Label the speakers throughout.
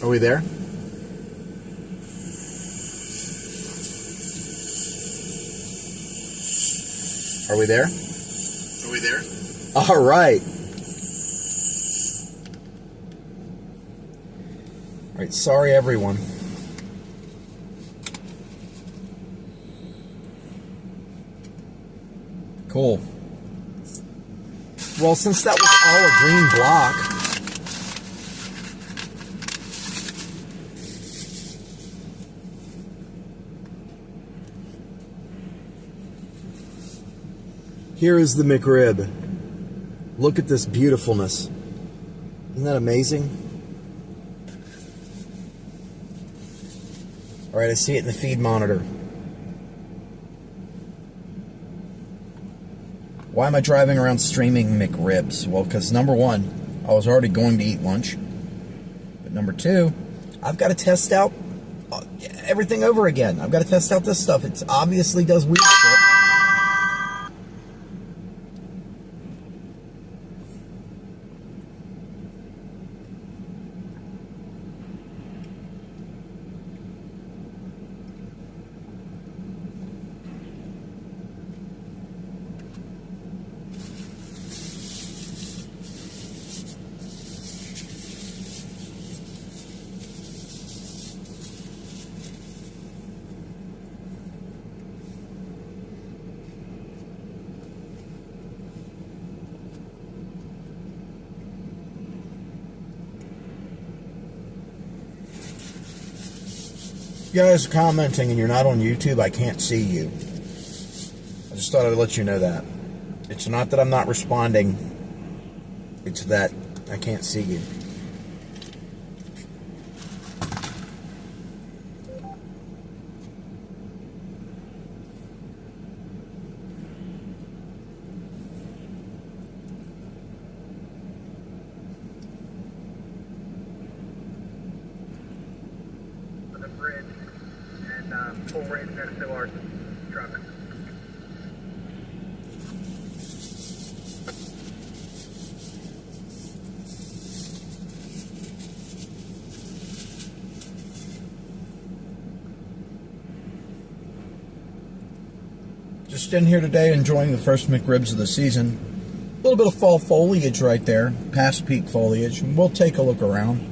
Speaker 1: Are we there? Are we there?
Speaker 2: Are we there?
Speaker 1: All right. All right, sorry everyone. Cool. Well, since that was all a green block, here is the McRib. Look at this beautifulness. Isn't that amazing? All right, I see it in the feed monitor. Why am I driving around streaming McRibs? Well, because number one, I was already going to eat lunch. But number two, I've got to test out everything over again. I've got to test out this stuff. It obviously does weird shit. You guys are commenting and you're not on YouTube, I can't see you. I just thought I'd let you know that. It's not that I'm not responding. It's that I can't see you.
Speaker 3: Full range next to our truck.
Speaker 1: Just in here today enjoying the first McRibs of the season. A little bit of fall foliage right there, past peak foliage. We'll take a look around.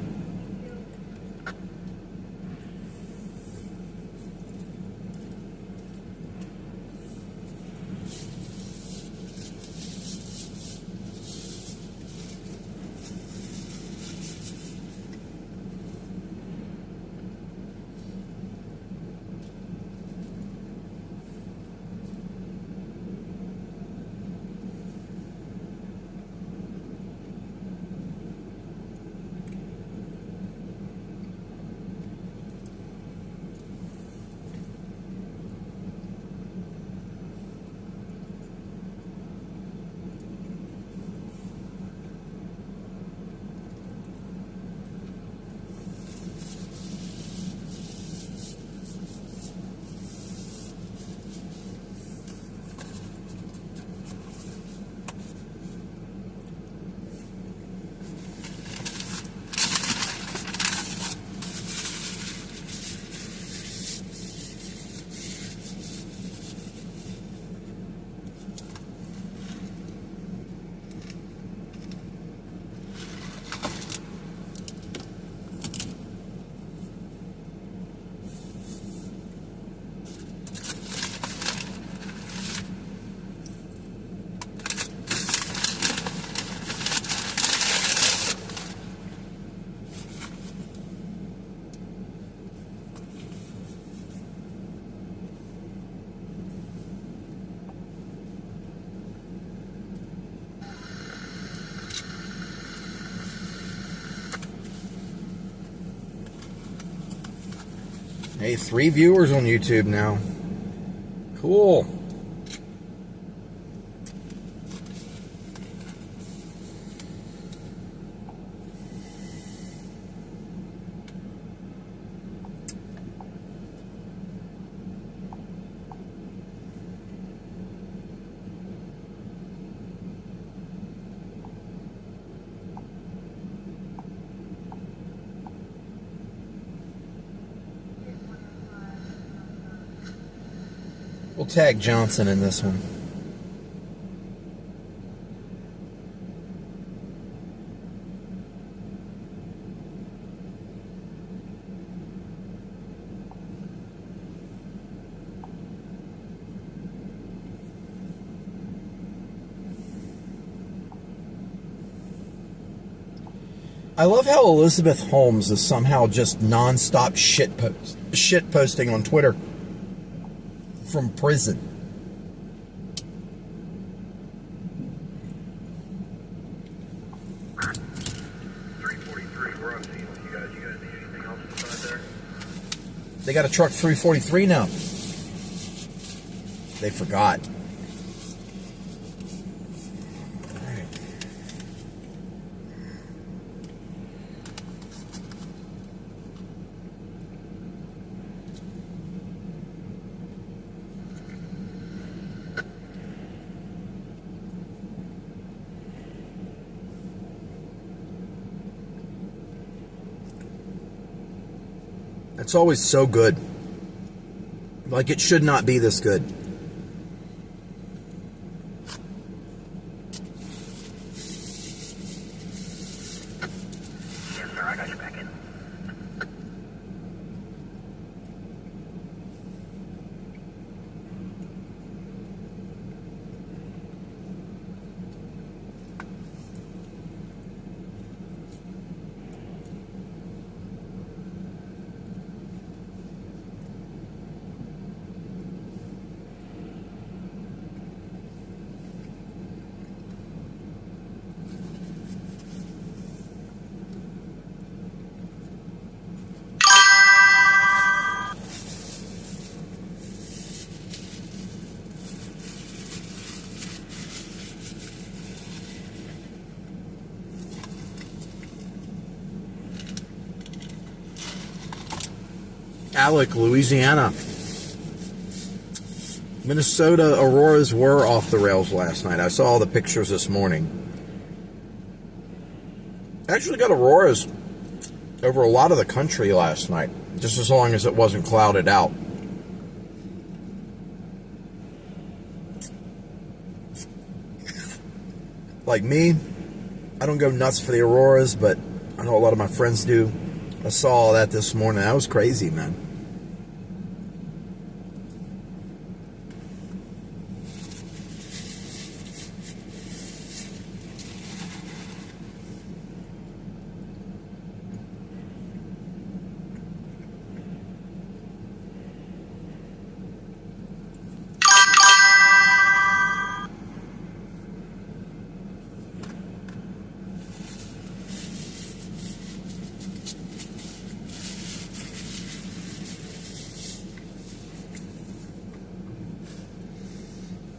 Speaker 1: Hey, 3 viewers on YouTube now. Cool. We'll tag Johnson in this one. I love how Elizabeth Holmes is somehow just non-stop shit posting on Twitter from prison.
Speaker 3: We're on scene with you guys. You guys need anything else inside there?
Speaker 1: They got a truck 343 now. They forgot. It's always so good. Like, it should not be this good.
Speaker 3: Yes, sir. I got you back in.
Speaker 1: Alec, Louisiana. Minnesota Auroras were off the rails last night. I saw all the pictures this morning. Actually got auroras over a lot of the country last night, just as long as it wasn't clouded out. Like me, I don't go nuts for the auroras, but I know a lot of my friends do. I saw all that this morning. That was crazy, man.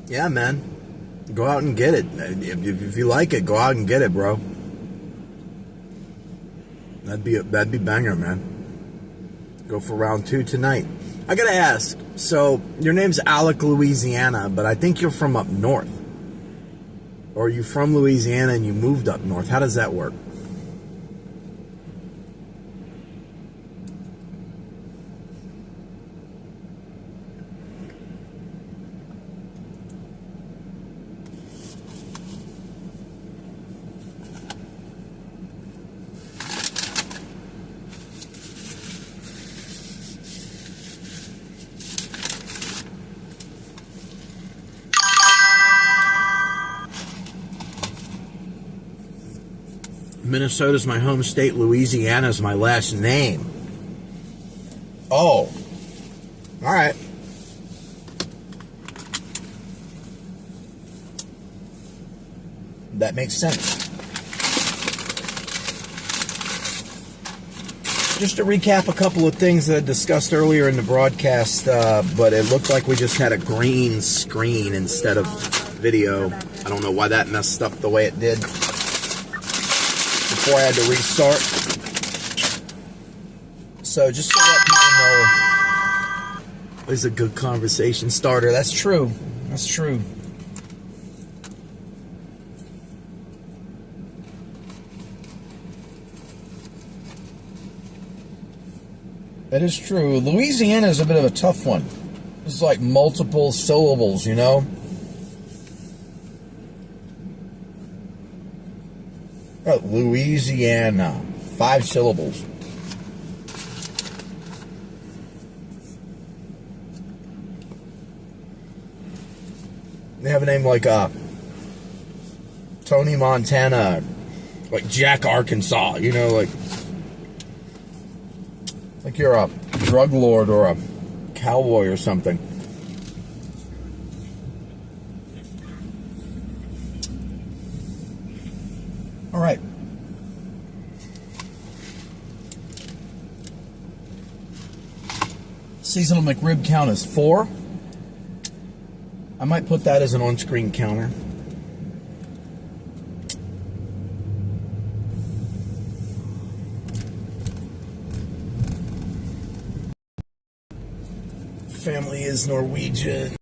Speaker 1: Yeah, man. Go out and get it. If you like it, go out and get it, bro. That'd be banger, man. Go for round 2 tonight. I gotta ask. So your name's Alec, Louisiana, but I think you're from up north. Or are you from Louisiana and you moved up north? How does that work? Minnesota's my home state. Louisiana's my last name. Oh. All right. That makes sense. Just to recap a couple of things that I discussed earlier in the broadcast, but it looked like we just had a green screen instead of video. I don't know why that messed up the way it did. Before I had to restart. So just to let people know, it's a good conversation starter. That's true. That's true. That is true. Louisiana is a bit of a tough one. It's like multiple syllables, you know? Oh, Louisiana. 5 syllables. They have a name like Tony Montana, like Jack Arkansas, you know, like you're a drug lord or a cowboy or something. All right. Seasonal McRib count is 4. I might put that as an on-screen counter. Family is Norwegian.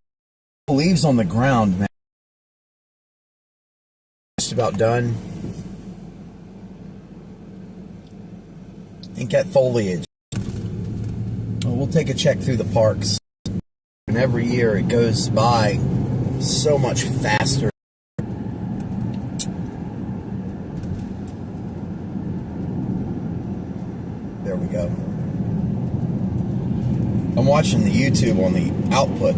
Speaker 1: Leaves on the ground, man. Just about done. Ain't got foliage. Well, we'll take a check through the parks. And every year it goes by so much faster. There we go. I'm watching the YouTube on the output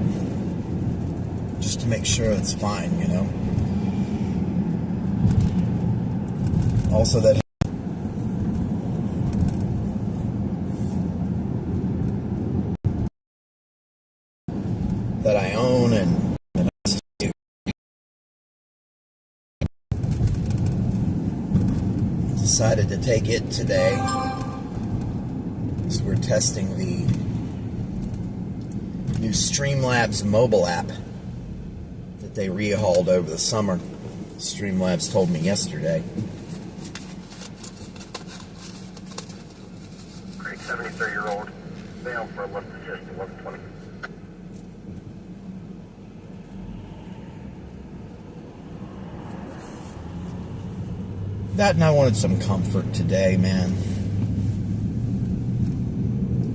Speaker 1: just to make sure it's fine, you know. Also that I own and decided to take it today. So we're testing the new Streamlabs mobile app that they rehauled over the summer. Streamlabs told me yesterday.
Speaker 3: Great 73-year-old male for left assist 1120.
Speaker 1: That and I wanted some comfort today, man.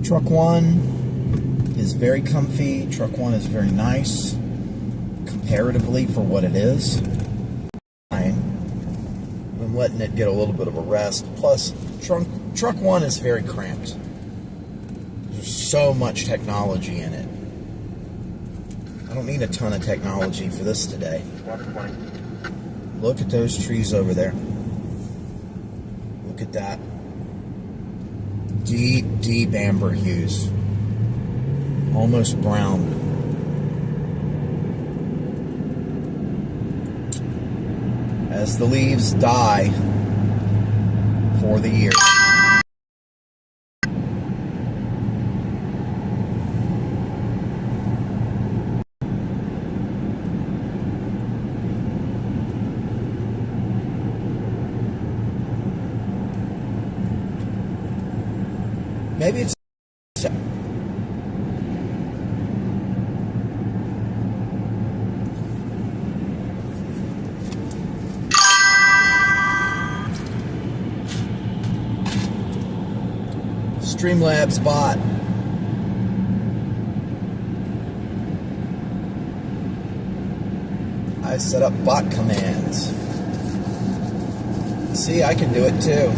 Speaker 1: Truck 1 is very comfy. Truck 1 is very nice, comparatively for what it is. I'm letting it get a little bit of a rest. Plus, truck 1 is very cramped. There's so much technology in it. I don't need a ton of technology for this today.
Speaker 3: 1120.
Speaker 1: Look at those trees over there. Look at that. Deep, deep amber hues. Almost brown. As the leaves die for the year. Maybe it's Streamlabs bot. I set up bot commands. See, I can do it too.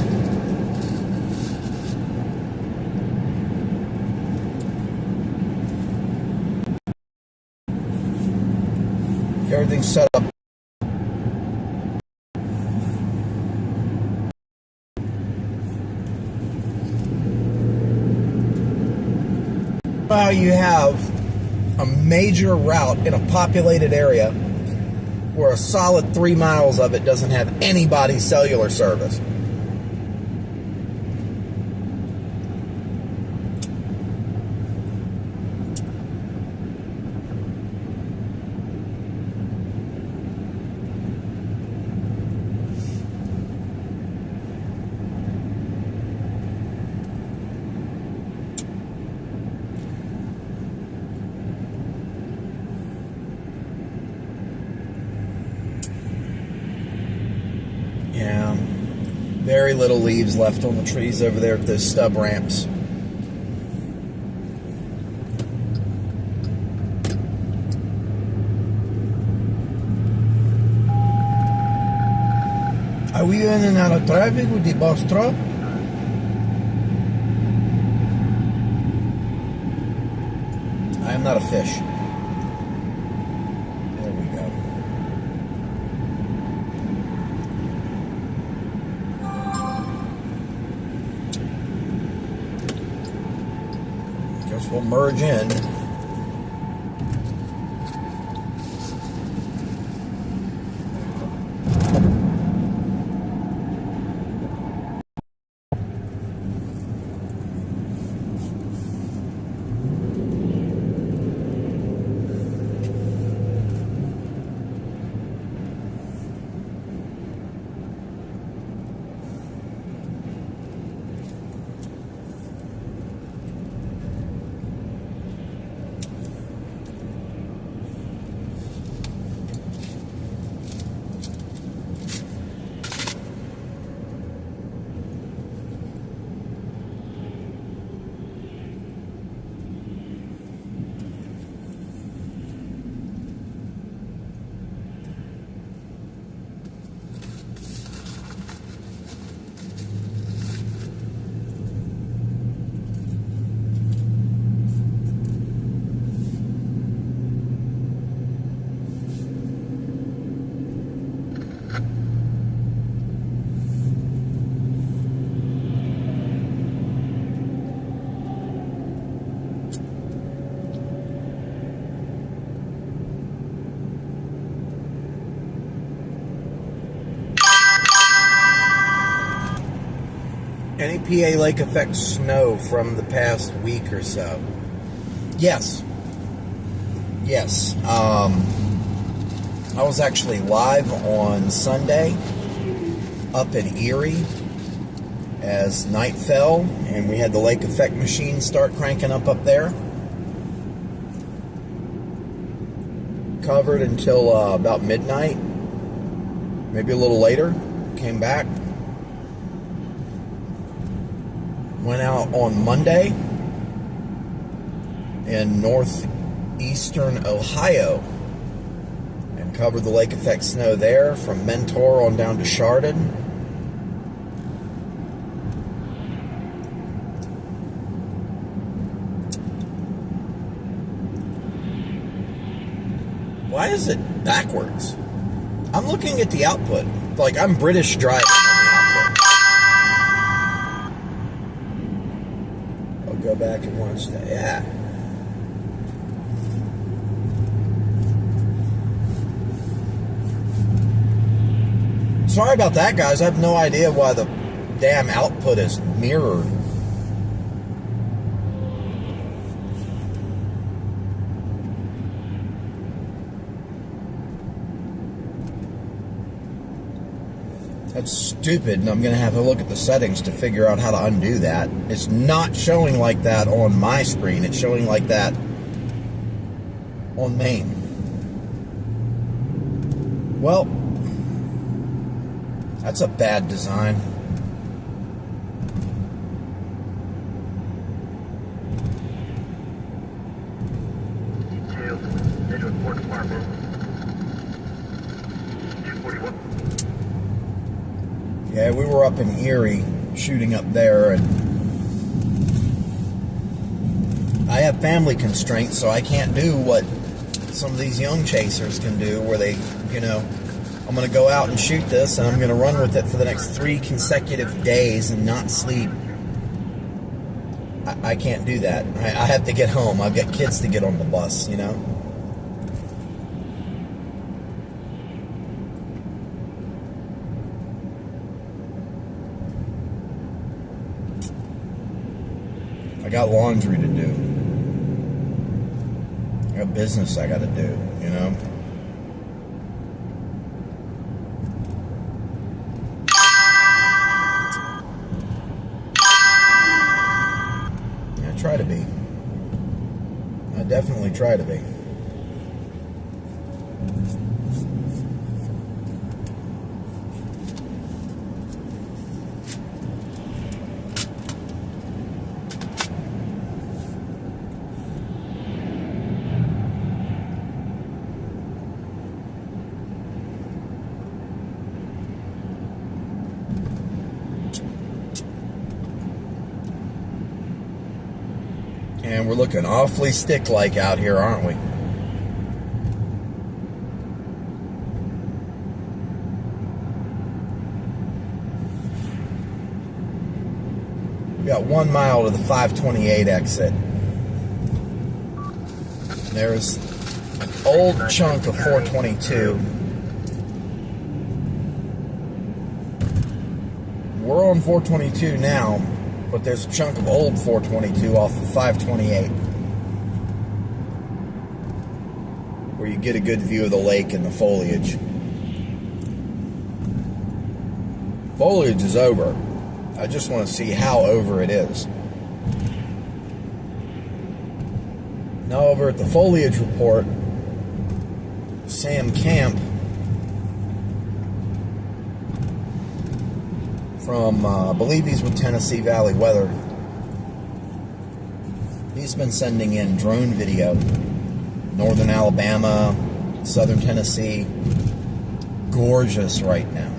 Speaker 1: Everything's set up. Now you have a major route in a populated area where a solid 3 miles of it doesn't have anybody's cellular service. Yeah, very little leaves left on the trees over there at those stub ramps. Are we in and out of traffic with the bus truck? I am not a fish. There we go. Guess we'll merge in. Any PA lake effect snow from the past week or so? Yes. Yes. I was actually live on Sunday up in Erie as night fell, and we had the lake effect machine start cranking up there. Covered until about midnight, maybe a little later. Came back. Went out on Monday in northeastern Ohio and covered the lake effect snow there from Mentor on down to Chardon. Why is it backwards? I'm looking at the output. Like I'm British driving on the output. Go back and watch that. Yeah. Sorry about that, guys. I have no idea why the damn output is mirrored. That's stupid, and I'm going to have to look at the settings to figure out how to undo that. It's not showing like that on my screen. It's showing like that on main. Well, that's a bad design.
Speaker 3: Details, Edgewood Port Department. 241.
Speaker 1: Yeah, we were up in Erie shooting up there, and I have family constraints, so I can't do what some of these young chasers can do, where they, you know, I'm going to go out and shoot this, and I'm going to run with it for the next 3 consecutive days and not sleep. I can't do that. I have to get home. I've got kids to get on the bus, you know. I got laundry to do. I got business I got to do, you know. I try to be. I definitely try to be. we're looking awfully stick-like out here, aren't we? We got 1 mile to the 528 exit. There's an old chunk of 422. We're on 422 now, but there's a chunk of old 422 off of 528 where you get a good view of the lake and the foliage. Foliage is over. I just want to see how over it is. Now over at the foliage report, Sam Camp from, I believe he's with Tennessee Valley Weather. He's been sending in drone video. Northern Alabama, southern Tennessee. Gorgeous right now.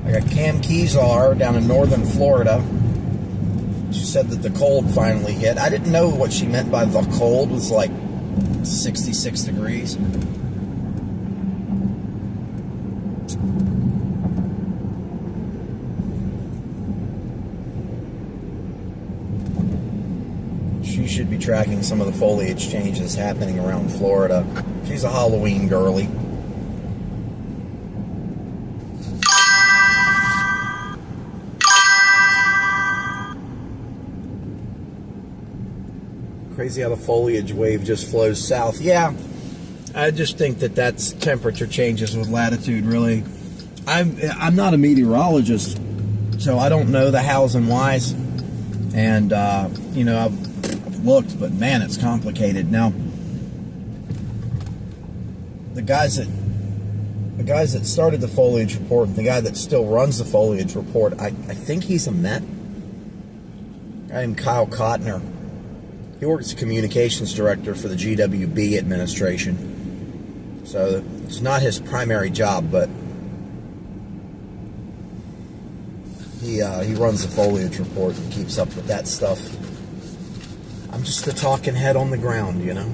Speaker 1: I got Cam Keysar down in northern Florida. She said that the cold finally hit. I didn't know what she meant by the cold was like 66 degrees. She should be tracking some of the foliage changes happening around Florida. She's a Halloween girly. Crazy how the foliage wave just flows south. Yeah, I just think that that's temperature changes with latitude, really. I'm not a meteorologist, so I don't know the hows and whys. And, you know, I've looked, but man, it's complicated. Now, the guys that started the foliage report and the guy that still runs the foliage report, I think he's a Met. I'm Kyle Kottner. He works as communications director for the GWB administration. So it's not his primary job, but he runs the foliage report and keeps up with that stuff. I'm just the talking head on the ground, you know.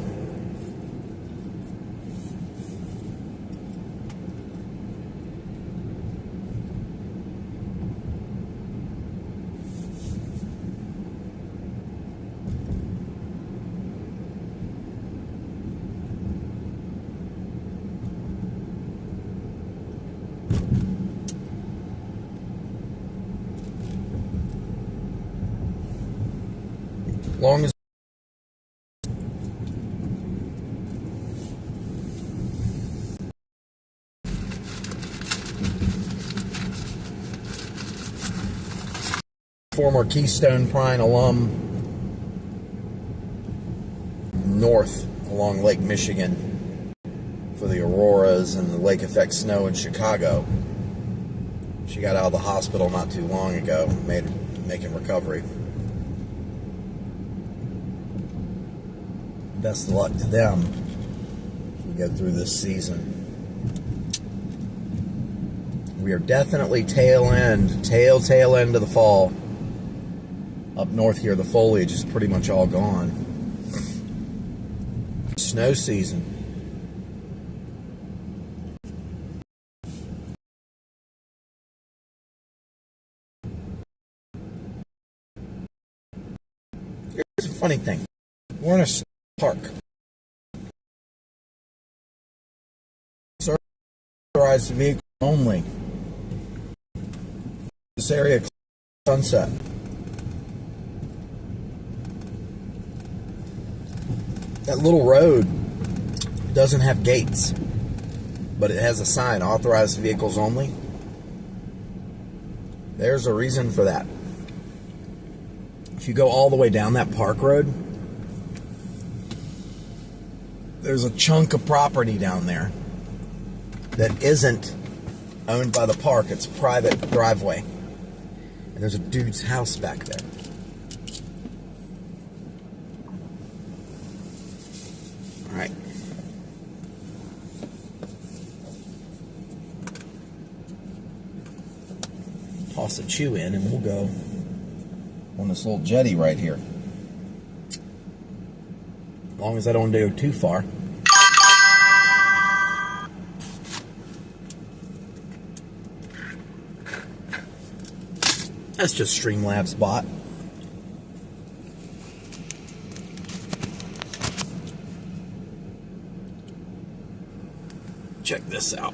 Speaker 1: Long as former Keystone Prime alum north along Lake Michigan for the auroras and the lake effect snow in Chicago. She got out of the hospital not too long ago, making recovery. Best of luck to them as we go through this season. We are definitely tail end of the fall. Up north here, the foliage is pretty much all gone. Snow season. Here's a funny thing. We're in a park. Authorized vehicle only. This area sunset. That little road doesn't have gates, but it has a sign, authorized vehicles only. There's a reason for that. If you go all the way down that park road, there's a chunk of property down there that isn't owned by the park. It's a private driveway. And there's a dude's house back there. All right. Toss a chew in and we'll go on this little jetty right here. As long as I don't go too far. That's just Streamlabs bot. Check this out.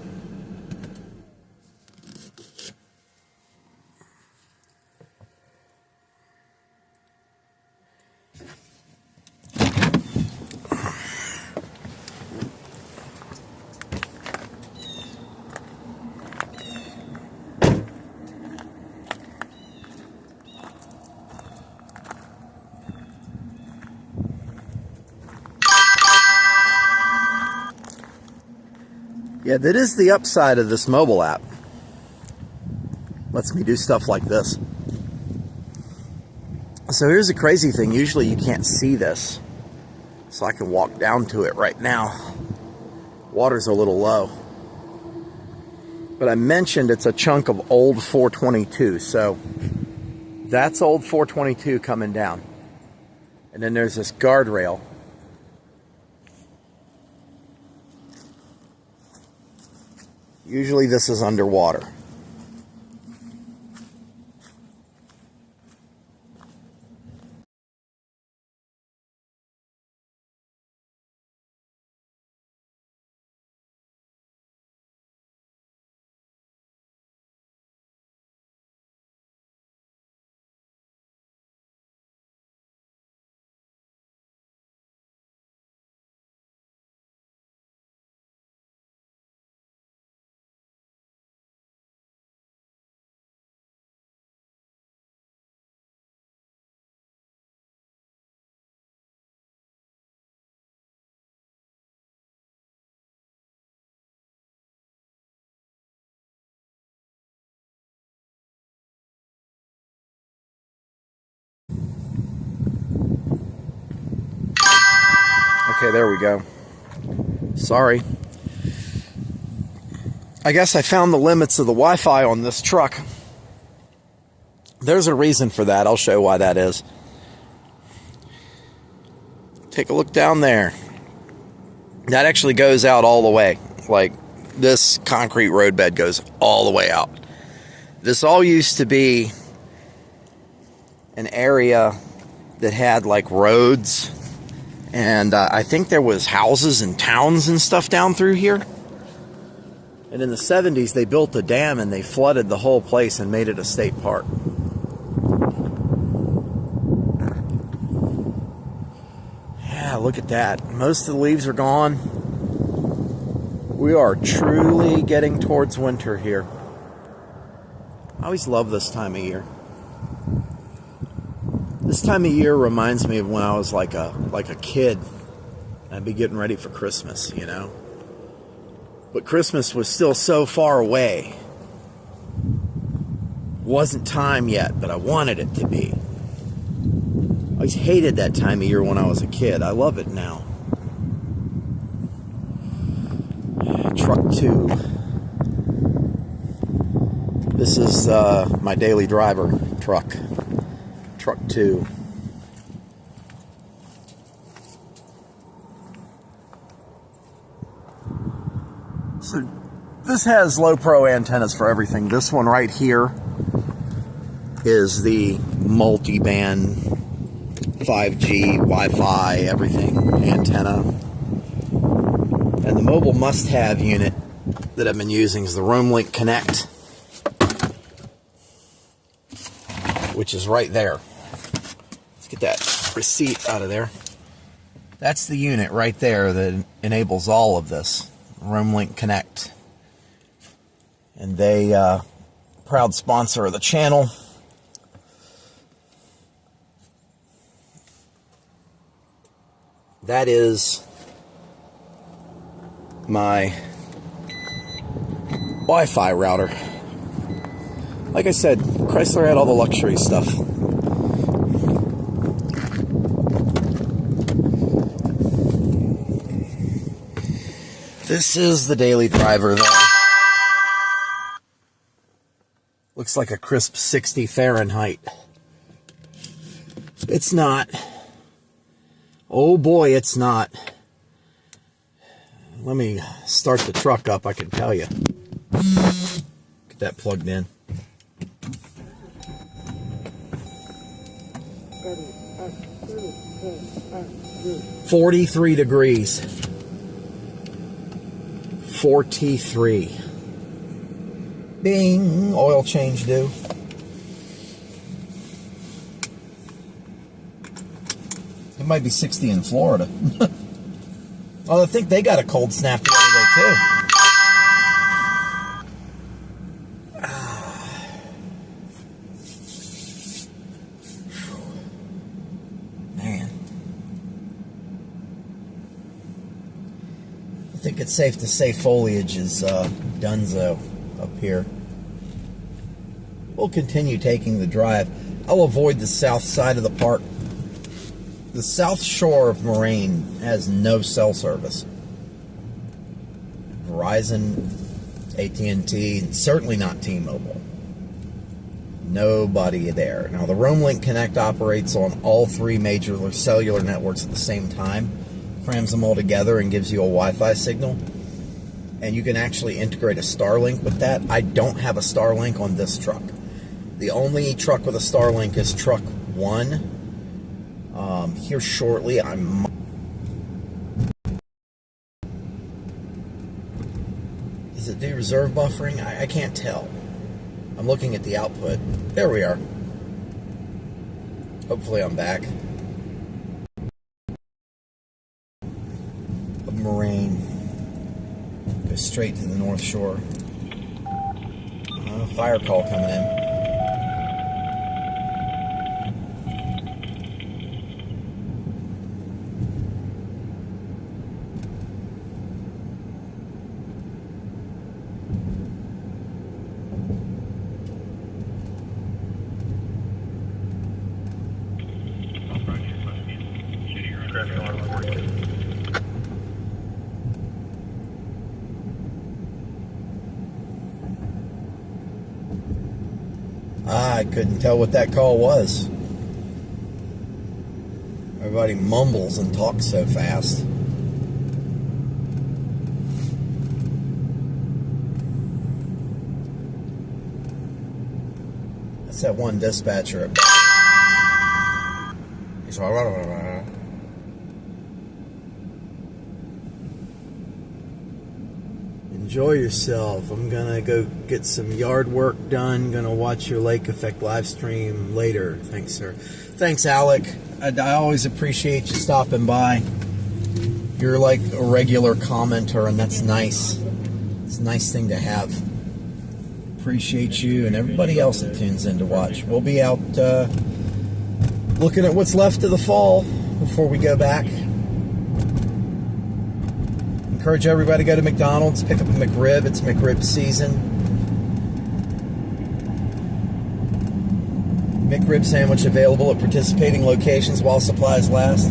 Speaker 1: Yeah, that is the upside of this mobile app. Lets me do stuff like this. So here's the crazy thing. Usually you can't see this. So I can walk down to it right now. Water's a little low. But I mentioned it's a chunk of old 422. So that's old 422 coming down. And then there's this guardrail. Usually this is underwater. Okay, there we go. Sorry. I guess I found the limits of the Wi-Fi on this truck. There's a reason for that. I'll show you why that is. Take a look down there. That actually goes out all the way. Like, this concrete roadbed goes all the way out. This all used to be an area that had like roads. And I think there was houses and towns and stuff down through here. And in the 70s, they built a dam and they flooded the whole place and made it a state park. Yeah, look at that. Most of the leaves are gone. We are truly getting towards winter here. I always love this time of year. This time of year reminds me of when I was like a kid. I'd be getting ready for Christmas, you know. But Christmas was still so far away. Wasn't time yet, but I wanted it to be. I always hated that time of year when I was a kid. I love it now. Truck 2. This is my daily driver truck. Truck 2. So this has low pro antennas for everything. This one right here is the multi-band 5G, Wi-Fi, everything antenna. And the mobile must-have unit that I've been using is the Roamlink Connect, which is right there. Let's get that receipt out of there. That's the unit right there that enables all of this. Roamlink Connect. And they, proud sponsor of the channel. That is my Wi-Fi router. Like I said, Chrysler had all the luxury stuff. This is the daily driver, though. Looks like a crisp 60 Fahrenheit. It's not. Oh boy, it's not. Let me start the truck up, I can tell you. Get that plugged in. $43 degrees. 43. Bing, oil change due. It might be 60 in Florida. Oh, I think they got a cold snap the other day too. Man. I think it's safe to say foliage is donezo up here. We'll continue taking the drive. I'll avoid the south side of the park. The south shore of Moraine has no cell service. Verizon, AT&T, certainly not T-Mobile. Nobody there. Now, the RoamLink Connect operates on all three major cellular networks at the same time, crams them all together and gives you a Wi-Fi signal. And you can actually integrate a Starlink with that. I don't have a Starlink on this truck. The only truck with a Starlink is truck 1. Here shortly, Does it do reserve buffering? I can't tell. I'm looking at the output. There we are. Hopefully I'm back. Of Moraine. Go straight to the North Shore. Fire call coming in. I couldn't tell what that call was. Everybody mumbles and talks so fast. That's that one dispatcher. He's enjoy yourself. I'm gonna go get some yard work done. Gonna watch your lake effect live stream later. Thanks, sir. Thanks, Alec. I always appreciate you stopping by. You're like a regular commenter, and that's nice. It's a nice thing to have. Appreciate you and everybody else that tunes in to watch. We'll be out looking at what's left of the fall before we go back. Encourage everybody to go to McDonald's, pick up a McRib. It's McRib season. McRib sandwich available at participating locations while supplies last.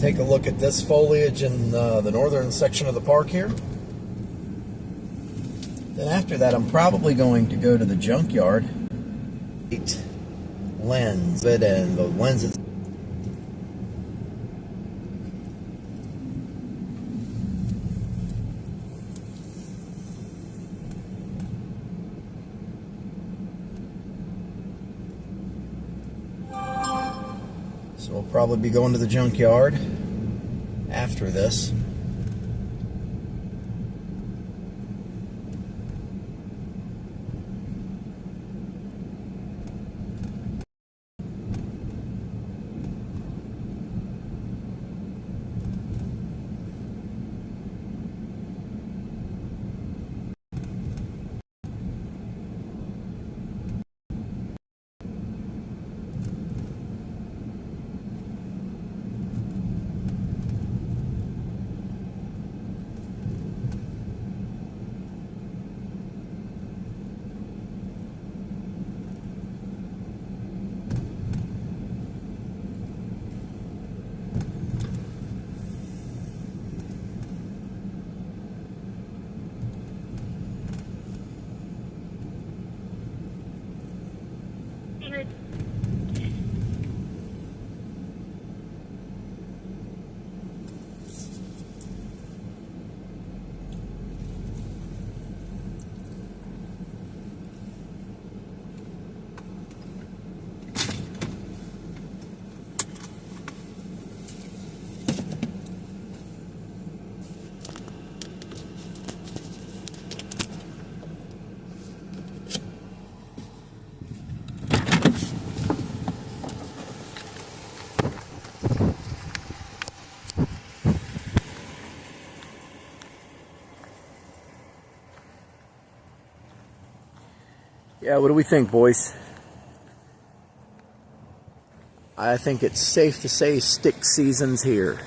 Speaker 1: take a look at this foliage in the northern section of the park here. Then after that, I'm probably going to go to the junkyard. Lens, and the lenses. So we'll probably be going to the junkyard after this. Yeah, what do we think, boys? I think it's safe to say stick season's here.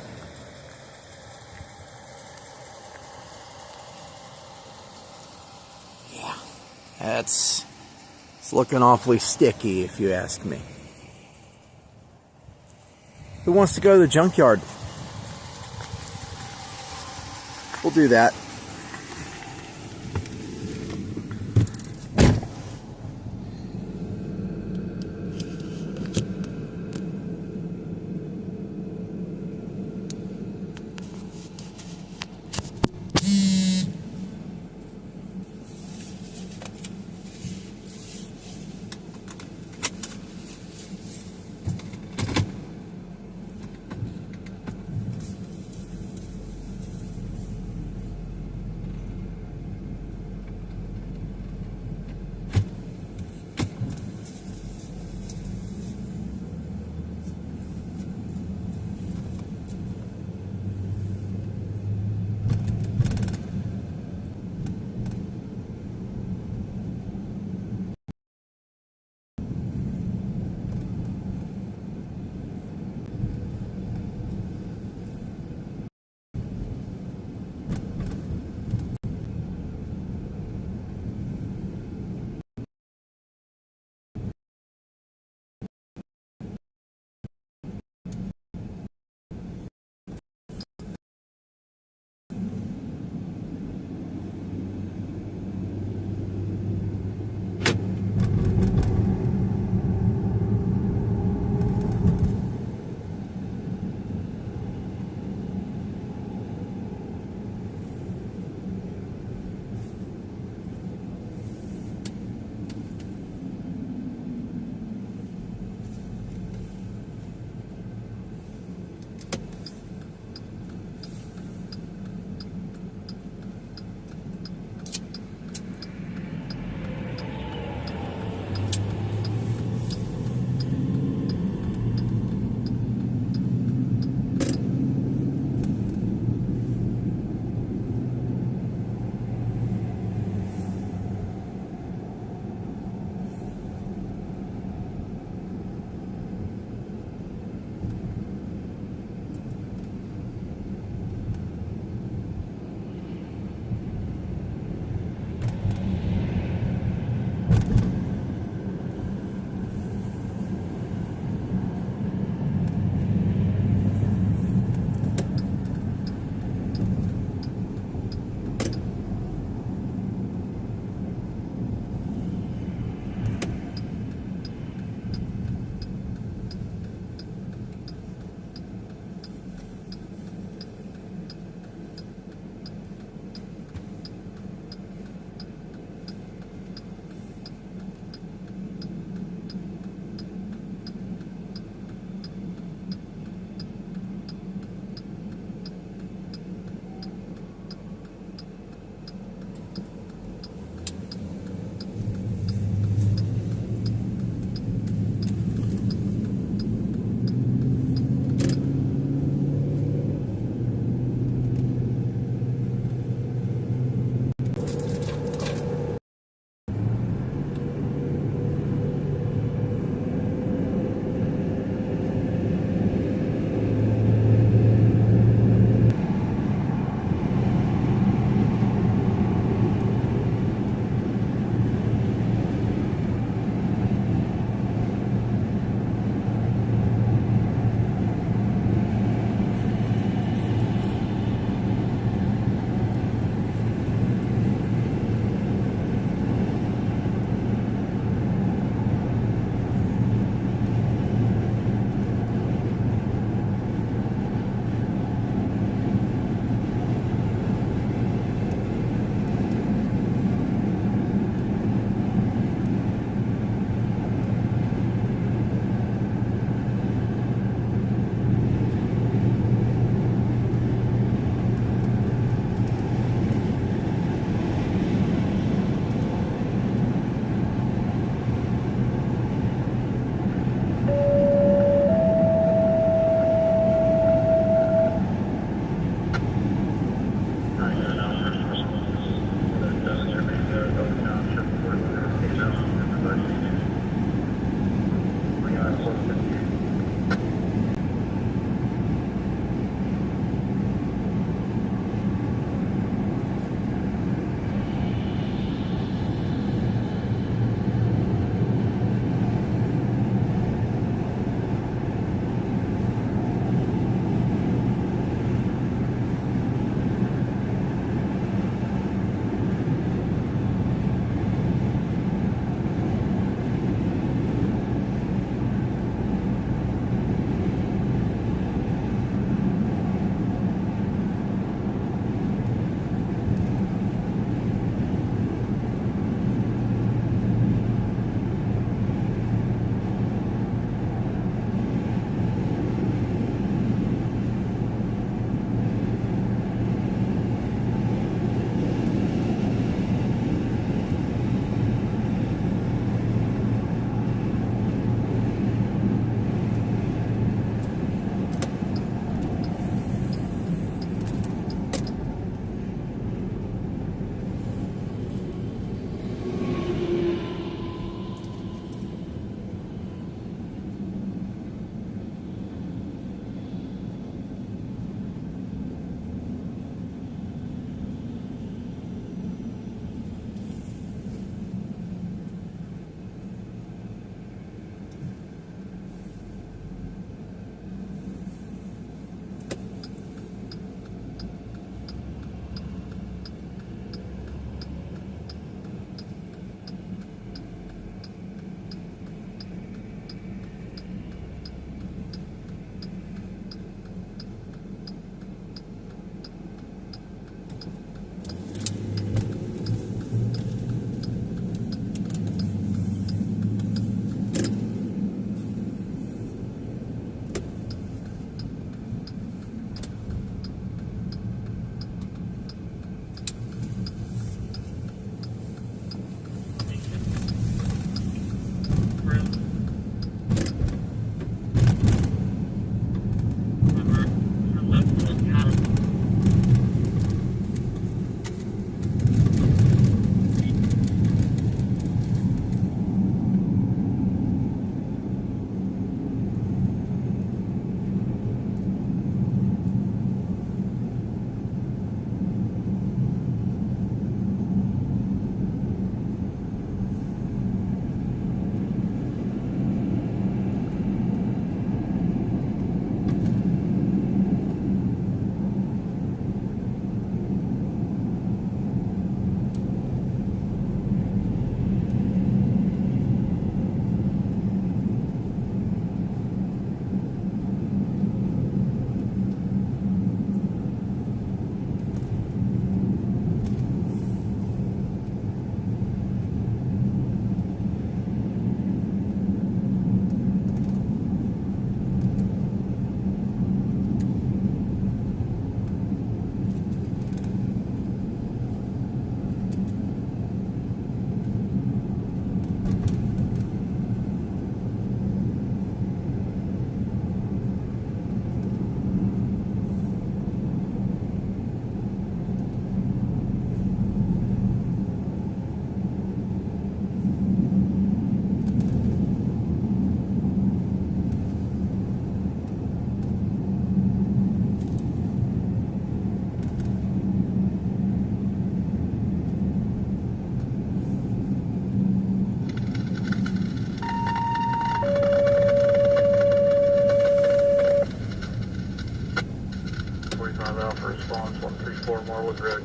Speaker 1: Yeah, it's looking awfully sticky, if you ask me. Who wants to go to the junkyard? We'll do that.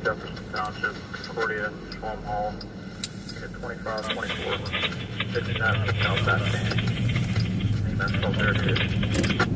Speaker 3: Jefferson Township, Concordia, Swamp Hall, at 2524, 69 South Back. That's still there too.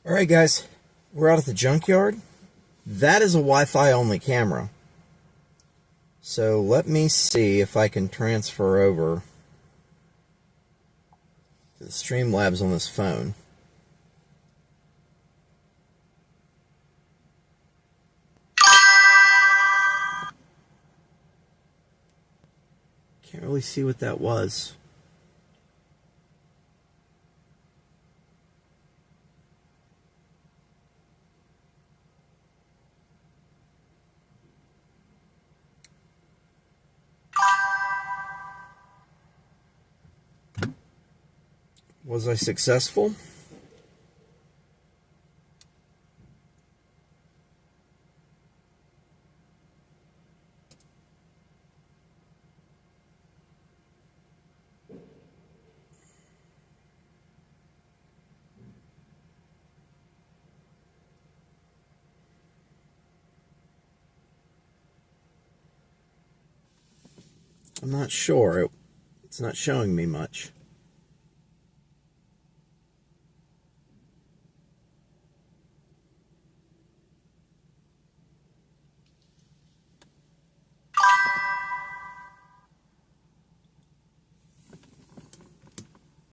Speaker 1: All right, guys, we're out at the junkyard. That is a Wi-Fi only camera. So let me see if I can transfer over to the Streamlabs on this phone. Can't really see what that was. Was I successful? I'm not sure. It's not showing me much.